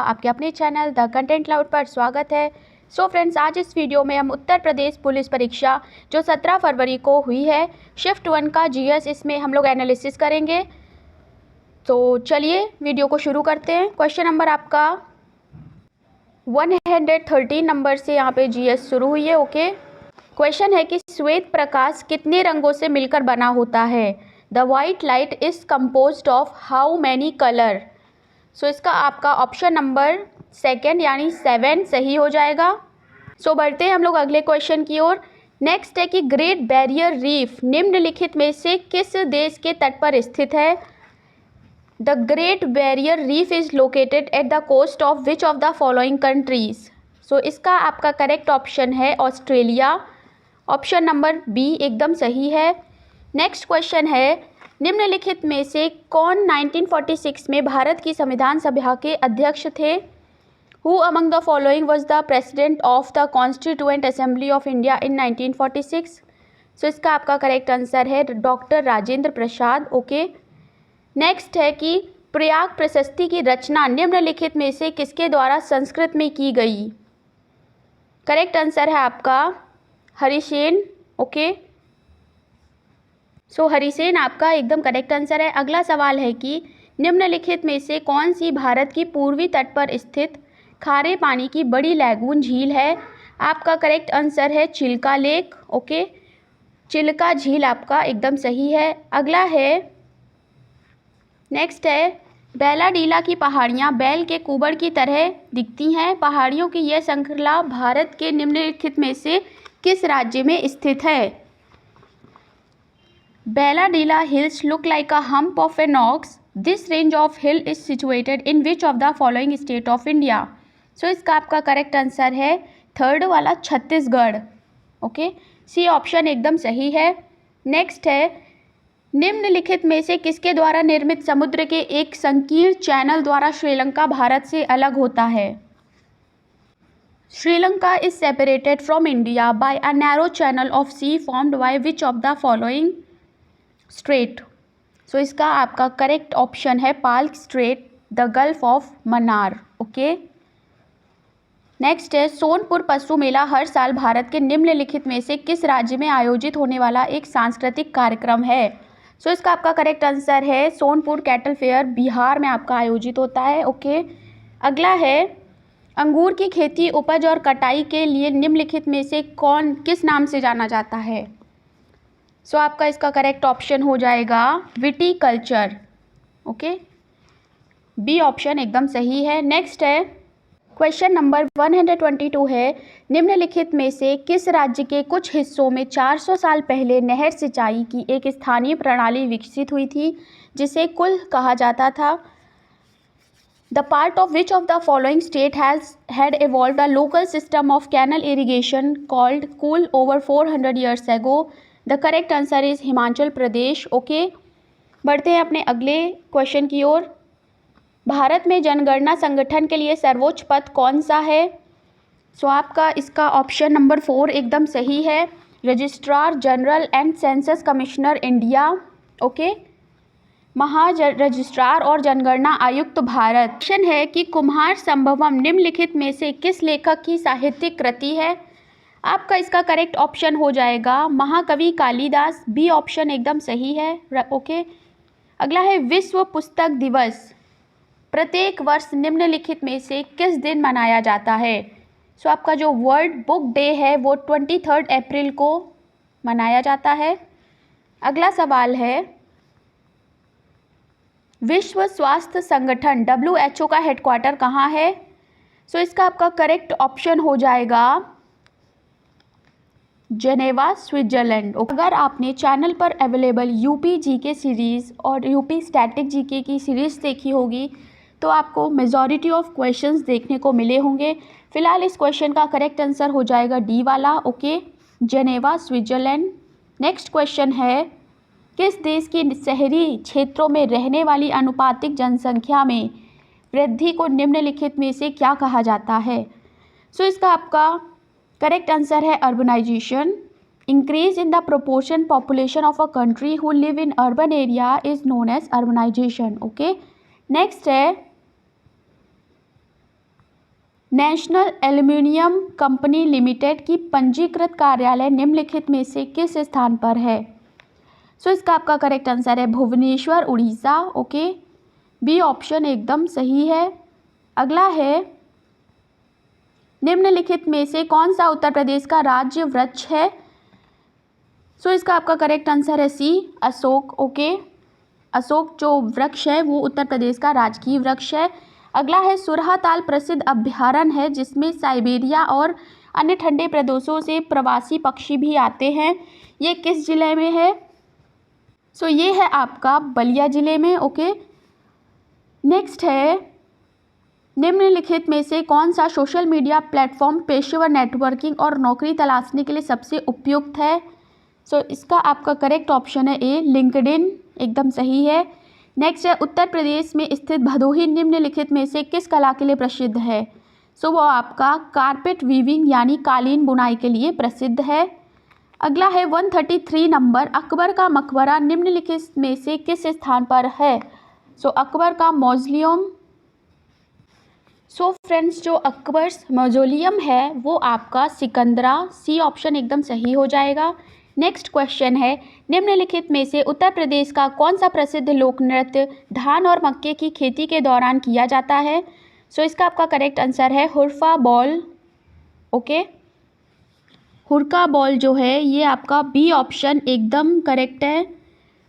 आपके अपने channel the content cloud पर स्वागत है। सो फ्रेंड्स, आज इस वीडियो में हम उत्तर प्रदेश पुलिस परीक्षा जो 17 फरवरी को हुई है शिफ्ट 1 का जीएस, इसमें हम लोग एनालिसिस करेंगे। तो चलिए वीडियो को शुरू करते हैं। क्वेश्चन नंबर आपका 113 नंबर से यहाँ पे जीएस शुरू हुई है। ओके, क्वेश्चन है कि श्वेत प्रकाश कितने रंगों से मिलकर बना होता है? The white light is composed of how many colour? So इसका आपका ऑप्शन नंबर सेकंड यानी 7 सही हो जाएगा। सो बढ़ते हैं हम लोग अगले क्वेश्चन की ओर। नेक्स्ट है कि ग्रेट बैरियर रीफ निम्नलिखित में से किस देश के तट पर स्थित है? The great barrier reef is located at the coast of which of the following countries? So इसका आपका करेक्ट ऑप्शन है ऑस्ट्रेलिया। ऑप्शन नंबर बी एकदम सही है। नेक्स्ट क्वेश्चन है, निम्नलिखित में से कौन 1946 में भारत की संविधान सभा के अध्यक्ष थे? Who among the following was the president of the constituent assembly of India in 1946? सो इसका आपका करेक्ट आंसर है doctor Rajendra Prasad. Okay, next है कि प्रयाग प्रशस्ति की रचना निम्नलिखित में से किसके द्वारा संस्कृत में की गई? करेक्ट आंसर है आपका हरिसेन। ओके, सो हरिसेन आपका एकदम करेक्ट आंसर है। अगला सवाल है कि निम्नलिखित में से कौन सी भारत की पूर्वी तट पर स्थित खारे पानी की बड़ी लैगून झील है? आपका करेक्ट आंसर है चिल्का लेक। ओके, चिल्का झील आपका एकदम सही है। अगला है, नेक्स्ट है, बैलाडीला की पहाड़ियाँ बैल के कुबड़ की तरह दिखती हैं। पहाड़ियों की यह श्रृंखला भारत के निम्नलिखित में से किस राज्य में स्थित है? Belladilla hills look like a hump of an ox. This range of hill is situated in which of the following state of India? So इसका आपका करेक्ट आंसर है थर्ड वाला छत्तीसगढ़। ओके, सी ऑप्शन एकदम सही है। नेक्स्ट है, निम्नलिखित में से किसके द्वारा निर्मित समुद्र के एक संकीर्ण चैनल द्वारा श्रीलंका भारत से अलग होता है? Sri Lanka is separated from India by a narrow channel of sea formed by which of the following strait? So इसका आपका करेक्ट ऑप्शन है Palk strait, the gulf of Mannar. Okay, next है, सोनपुर पशु मेला हर साल भारत के निम्नलिखित में से किस राज्य में आयोजित होने वाला एक सांस्कृतिक कार्यक्रम है? सो इसका आपका करेक्ट आंसर है सोनपुर कैटल फेयर, बिहार में आपका आयोजित होता है। ओके, अगला है, अंगूर की खेती, उपज और कटाई के लिए निम्नलिखित में से कौन किस नाम से जाना जाता है? सो आपका इसका करेक्ट ऑप्शन हो जाएगा विटीकल्चर। ओके, बी ऑप्शन एकदम सही है। नेक्स्ट है, क्वेश्चन नंबर 122 है, निम्नलिखित में से किस राज्य के कुछ हिस्सों में 400 साल पहले नहर सिंचाई की एक स्थानीय प्रणाली विकसित हुई थी जिसे कुल कहा जाता था? The part of which of the following state had evolved a local system of canal irrigation called Kul over 400 years ago? The correct answer is Himachal Pradesh. Okay, बढ़ते हैं अपने अगले क्वेश्चन की ओर। भारत में जनगणना संगठन के लिए सर्वोच्च पद कौन सा है? सो आपका इसका ऑप्शन नंबर 4 एकदम सही है, registrar general and census commissioner India. Okay, registrar और जनगणना आयुक्त भारत। क्वेश्चन है कि कुम्हार संभवम निम्नलिखित में से किस लेखक की साहित्यिक कृति है? आपका इसका करेक्ट ऑप्शन हो जाएगा महाकवि कालिदास। बी ऑप्शन एकदम सही है। ओके, अगला है, विश्व पुस्तक दिवस प्रत्येक वर्ष निम्नलिखित में से किस दिन मनाया जाता है? सो आपका जो वर्ल्ड बुक डे है वो 23 अप्रैल को मनाया जाता है। अगला सवाल है, विश्व स्वास्थ्य संगठन WHO का हेडक्वार्टर कहाँ है? सो इसका आपका करेक्ट ऑप्शन हो जाएगा जेनेवा, स्विट्जरलैंड। अगर आपने चैनल पर अवेलेबल यूपी जीके सीरीज़ और यूपी स्टैटिक जीके की सीरीज़ देखी होगी तो आपको मेजॉरिटी ऑफ क्वेश्चंस देखने को मिले होंगे। फिलहाल इस क्वेश्चन का करेक्ट आंसर हो जाएगा डी वाला। Okay, Geneva, Switzerland. Next question है, किस देश की शहरी क्षेत्रों में रहने वाली अनुपातिक जनसंख्या में वृद्धि को निम्नलिखित में से क्या कहा जाता है? सो इसका आपका करेक्ट आंसर है urbanisation. Increase in the proportion population of a country who live in urban area is known as urbanisation. Okay, next है, नेशनल एल्युमिनियम कंपनी लिमिटेड की पंजीकृत कार्यालय निम्नलिखित में से किस स्थान पर है? सो इसका आपका करेक्ट आंसर है Bhubaneswar, Orissa. Okay, B option एकदम सही है। अगला है, निम्नलिखित में से कौन सा उत्तर प्रदेश का राज्य वृक्ष है? सो इसका आपका करेक्ट आंसर है सी, अशोक। ओके, अशोक जो वृक्ष है वो उत्तर प्रदेश का राजकीय वृक्ष है। अगला है, सुरहाताल प्रसिद्ध अभ्यारण्य है जिसमें साइबेरिया और अन्य ठंडे प्रदेशों से प्रवासी पक्षी भी आते हैं। ये किस जिले में है? सो ये है आपका बलिया जिले में। ओके, नेक्स्ट है, निम्नलिखित में से कौन सा सोशल मीडिया प्लेटफॉर्म पेशेवर नेटवर्किंग और नौकरी तलाशने के लिए सबसे उपयुक्त है? सो इसका आपका करेक्ट ऑप्शन है ए, लिंक्डइन। एकदम सही है। नेक्स्ट है, उत्तर प्रदेश में स्थित भदोही निम्नलिखित में से किस कला के लिए प्रसिद्ध है? सो वो आपका कारपेट वीविंग यानी कालीन बुनाई के लिए प्रसिद्ध है। अगला है 133 नंबर, अकबर का मकबरा निम्नलिखित में से किस स्थान पर है? सो अकबर का मौजोलियम। सो फ्रेंड्स, जो अकबर्स मौजोलियम है वो आपका सिकंदरा, सी ऑप्शन एकदम सही हो जाएगा। नेक्स्ट क्वेश्चन है, निम्नलिखित में से उत्तर प्रदेश का कौन सा प्रसिद्ध लोक नृत्य धान और मक्के की खेती के दौरान किया जाता है? सो इसका आपका करेक्ट आंसर है हुर्फा बॉल। ओके, हुर्का बॉल जो है ये आपका बी ऑप्शन एकदम करेक्ट है।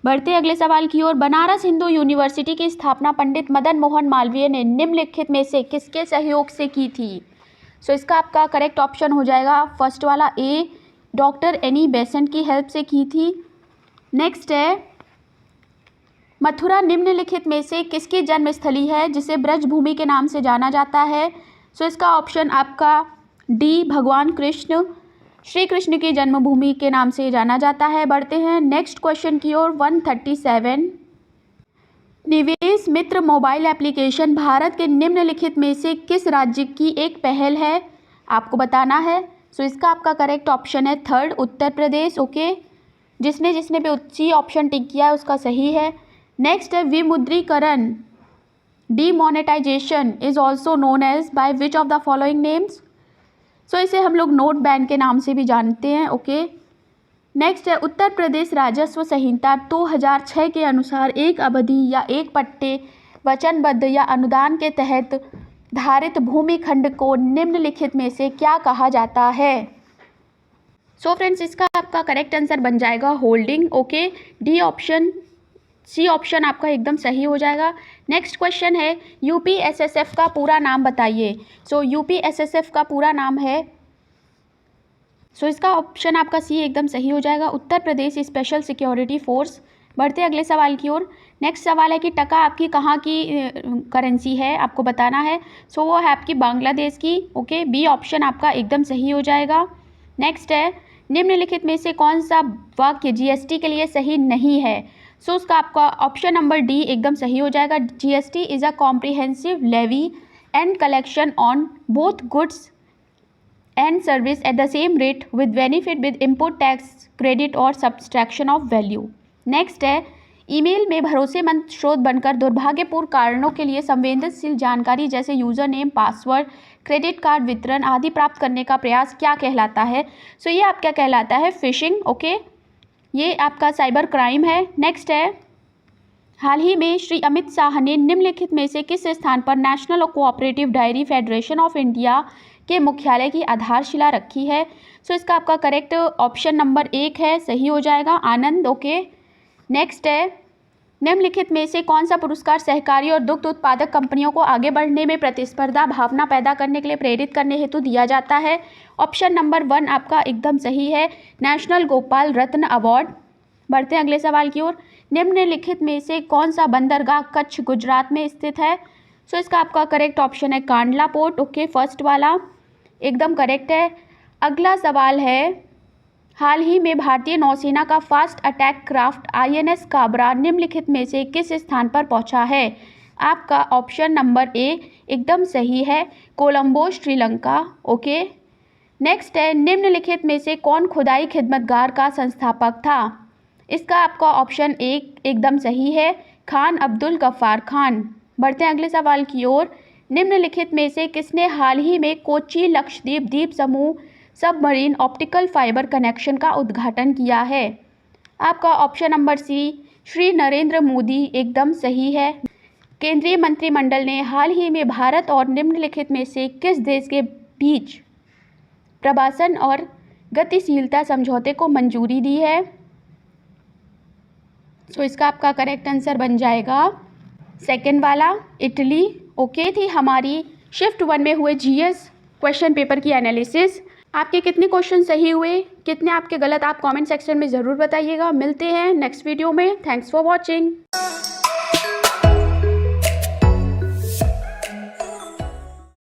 बढ़ते अगले सवाल की ओर, बनारस हिंदू यूनिवर्सिटी की स्थापना पंडित मदन मोहन मालवीय ने निम्नलिखित में से किसके सहयोग से की थी? सो इसका आपका करेक्ट ऑप्शन हो जाएगा फर्स्ट वाला ए, डॉक्टर एनी बेसेंट की हेल्प से की थी। नेक्स्ट है, मथुरा निम्नलिखित में से किसकी जन्मस्थली है जिसे ब्रजभूमि के नाम से जाना जाता है? सो इसका ऑप्शन आपका डी, भगवान कृष्ण, श्री कृष्ण की जन्मभूमि के नाम से जाना जाता है। बढ़ते हैं नेक्स्ट क्वेश्चन की ओर। 137, निवेश मित्र मोबाइल एप्लीकेशन भारत के निम्नलिखित में से किस राज्य की एक पहल है? आपको बताना है। सो इसका आपका करेक्ट ऑप्शन है थर्ड, उत्तर प्रदेश। ओके, जिसने जिसने भी सी ऑप्शन टिक किया है उसका सही है। नेक्स्ट है, विमुद्रीकरण demonetisation is also known as by which of the following names? So इसे हम लोग नोट बैन के नाम से भी जानते हैं। ओके, नेक्स्ट है, उत्तर प्रदेश राजस्व संहिता 2006 के अनुसार एक अवधि या एक पट्टे वचनबद्ध या अनुदान के तहत धारित भूमि खंड को निम्नलिखित में से क्या कहा जाता है? सो फ्रेंड्स, इसका आपका करेक्ट आंसर बन जाएगा holding. Okay, D option, C option आपका एकदम सही हो जाएगा। नेक्स्ट क्वेश्चन है, यूपीएसएसएफ का पूरा नाम बताइए। सो यूपीएसएसएफ का पूरा नाम है, सो इसका ऑप्शन आपका सी एकदम सही हो जाएगा, Uttar Pradesh special security force. बढ़ते अगले सवाल की ओर। नेक्स्ट सवाल है कि टका आपकी कहाँ की करेंसी है, आपको बताना है। सो वो है आपकी बांग्लादेश की। ओके, बी ऑप्शन आपका एकदम सही हो जाएगा। नेक्स्ट है, निम्नलिखित में से कौन सा वाक्य जीएसटी के लिए सही नहीं है? सो उसका आपका ऑप्शन नंबर डी एकदम सही हो जाएगा। GST is a comprehensive levy and collection on both goods and service at the same rate with benefit with input tax credit और सब्सट्रैक्शन ऑफ वैल्यू। नेक्स्ट है, ईमेल में भरोसेमंद स्रोत बनकर दुर्भाग्यपूर्ण कारणों के लिए संवेदनशील जानकारी जैसे user name, password, credit card वितरण आदि प्राप्त करने का प्रयास क्या कहलाता है? सो ये आपका कहलाता है फिशिंग। ओके, ये आपका साइबर क्राइम है। नेक्स्ट है, हाल ही में श्री अमित शाह ने निम्नलिखित में से किस स्थान पर national cooperative diary federation of India के मुख्यालय की आधारशिला रखी है? सो इसका आपका करेक्ट ऑप्शन नंबर 1 है, सही हो जाएगा, आनंद। ओके, नेक्स्ट है, निम्नलिखित में से कौन सा पुरस्कार सहकारी और दुग्ध उत्पादक कंपनियों को आगे बढ़ने में प्रतिस्पर्धा भावना पैदा करने के लिए प्रेरित करने हेतु दिया जाता है? ऑप्शन नंबर 1 आपका एकदम सही है, नेशनल गोपाल रत्न अवार्ड। बढ़ते हैं अगले सवाल की ओर। निम्नलिखित में से कौन सा बंदरगाह कच्छ गुजरात में स्थित है? सो इसका आपका करेक्ट ऑप्शन है कांडला पोर्ट। ओके, फर्स्ट वाला एकदम करेक्ट है। अगला सवाल है, हाल ही में भारतीय नौसेना का fast attack craft INS Kabra निम्नलिखित में से किस स्थान पर पहुंचा है? आपका ऑप्शन नंबर ए एकदम सही है, कोलंबो, श्रीलंका। ओके, नेक्स्ट है, निम्नलिखित में से कौन खुदाई खिदमतगार का संस्थापक था? इसका आपका ऑप्शन ए एकदम सही है, खान अब्दुल गफ्फार खान। बढ़ते हैं अगले सवाल की ओर। निम्नलिखित में से किसने हाल ही में कोच्चि लक्षद्वीप द्वीप समूह सबमरीन ऑप्टिकल फाइबर कनेक्शन का उद्घाटन किया है? आपका option number C Shri Narendra Modi एकदम सही है। केंद्रीय मंत्रिमंडल ने हाल ही में भारत और निम्नलिखित में से किस देश के बीच प्रवासन और गतिशीलता समझौते को मंजूरी दी है? सो इसका आपका करेक्ट आंसर बन जाएगा सेकंड वाला, इटली। ओके, थी हमारी शिफ्ट 1 में हुए जीएस क्वेश्चन पेपर की एनालिसिस। आपके कितने क्वेश्चन सही हुए, कितने आपके गलत, आप कमेंट सेक्शन में ज़रूर बताइएगा। मिलते हैं नेक्स्ट वीडियो में। Thanks for watching.